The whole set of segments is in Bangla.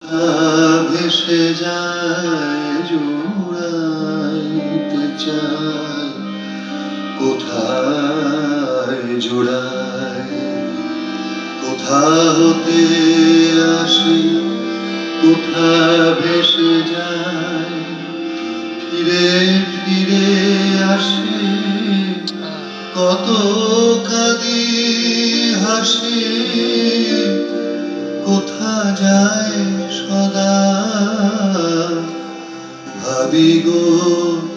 ভেসে যায় জুড়াইতে চায় কোথায় জুড়ায় কোথা হতে আসি কোথা ভেসে যায় ফিরে ফিরে আসে কত কাঁদি হাসি কোথা যায় সদা ভাবি গো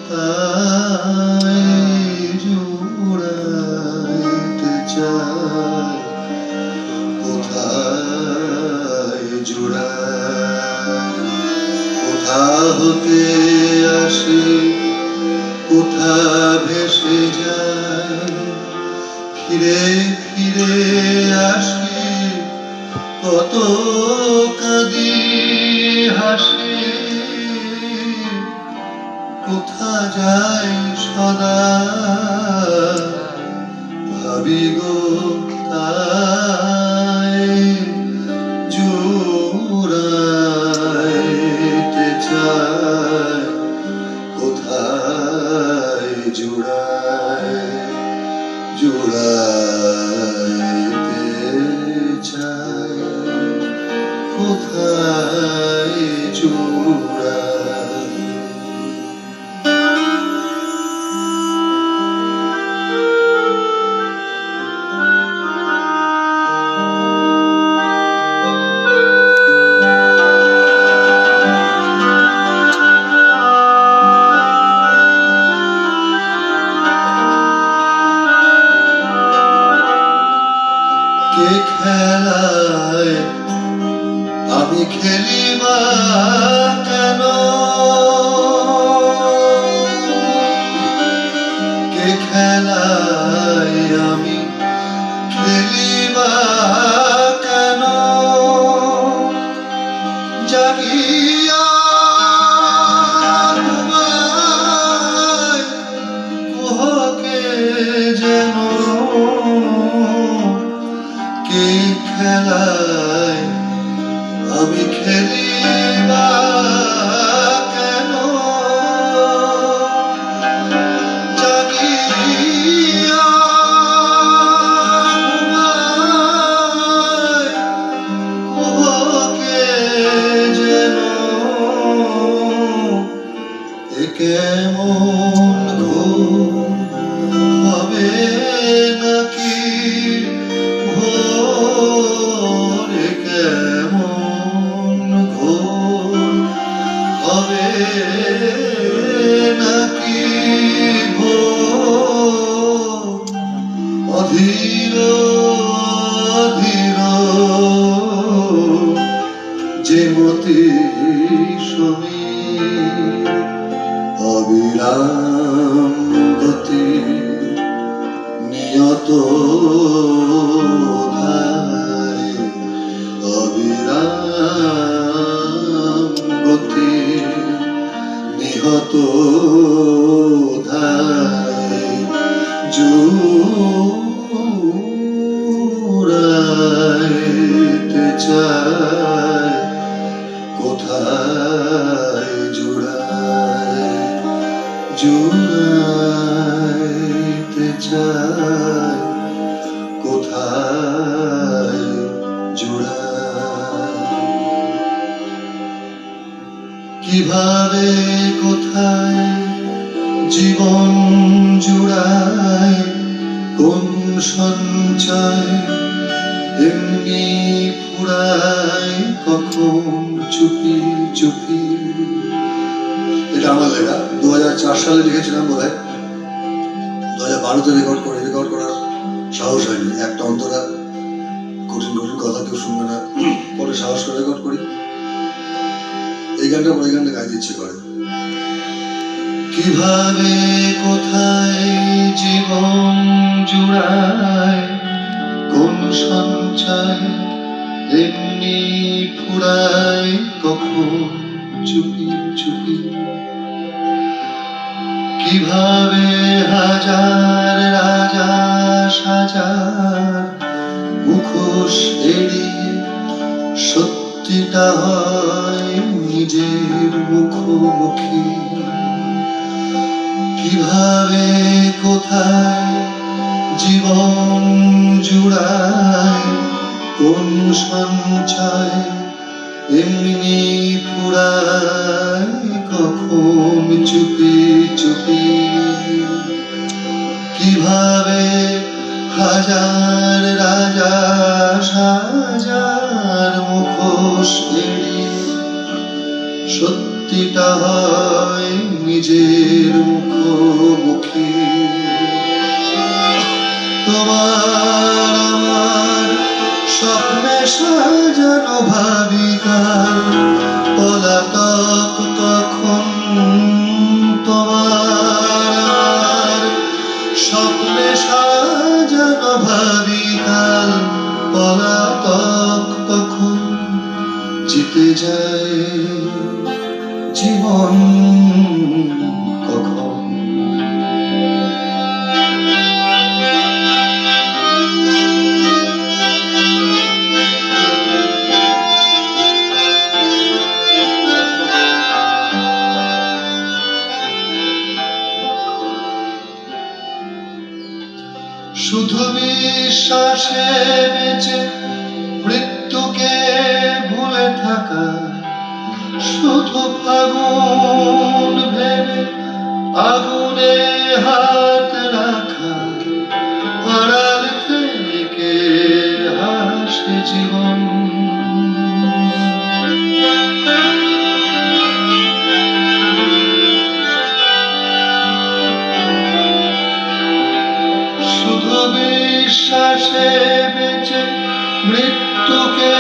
তাই জুড়াইতে চায় কোথায় জুড়ায় কোথা হতে আসি কোথা ভেসে যায় ফিরে ফিরে আসি কত কাঁদি হাসি কোথা যায় সদা ভাবি গো তাই জুড়াইতে চায় কোথায় জুড়ায় জুড়াইতে চায় কোথায় জুড়ায় কে খেলায় আমি খেলি বা কেন কে খেলায় আমি খেলি বা কেন জাগিয়া কুহকে যেন কে খেলায় আমি খেলি বা কেন জাগিয়া কুহকে যেন এ কেমন ঘুম হবে নাকি ভোরে কেমন ঘোর হবে নাকি ভোর অধীর অধীর যে মতি সমীর অবিরাম গতি নিয়ত ধায় অবিরাম গতি নিহত ধায় জুড়াইতে চায় কোথায় জুড়ায় জুড়াইতে চায় কোথায় জুড়ায় কিভাবে কোথায় জীবন জুড়ায় কোন সঞ্চয় এমনি ফুরায় কখন চুপি চুপি এটা আমার লেখা 2004 সালে লিখেছিলাম বোধহয় 2012-তে রেকর্ড করার সাহস হয়নি একটা অন্তরা কঠিন কঠিন কথা কেউ শুনবে না পরে সাহস করে রেকর্ড করি এই গানটা গাইতে ইচ্ছে করে কিভাবে কোথায় জীবন জুড়ায় কোন সঞ্চয় এমনি ফুরায় কখন চুপি চুপি কিভাবে হাজার রাজা সাজার মুখোশ এড়িয়ে সত্যিটা হয় কিভাবে কোথায় জীবন জুড়ায়, কোন সঞ্চয় এমনি ফুরায়, কখন চুপি চুপি। কিভাবে হাজার রাজা সাজার মুখোশ এড়িয়ে সত্যিটা হয় নিজের মুখোমুখি। তোমার আমার স্বপ্নে সাজানো ভাবিকার পলাতক কখন, তোমার আমার স্বপ্নে সাজানো ভাবিকার পলাতক কখন জিতে যায় জীবন কখন। শুধু বিশ্বাসে বেঁচে মৃত্যুকে ভুলে থাকা, শুধু ফাগুন ভেবে আগুনে হাত রাখা, আড়াল থেকে হাসে জীবন। শুধু বিশ্বাসে বেঁচে মৃত্যুকে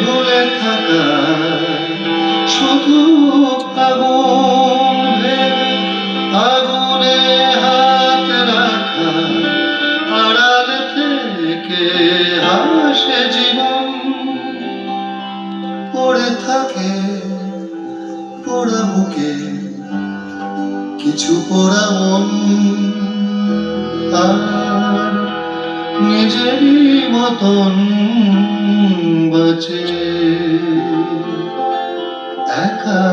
ভুলে থাকা, শুধু ফাগুন ভেবে আগুনে হাত রাখা, আড়াল থেকে হাসে জীবন। পড়ে থাকে পোড়া বুকে কিছু পোড়া মন, আর নিজেরই মতন বাঁচে একা।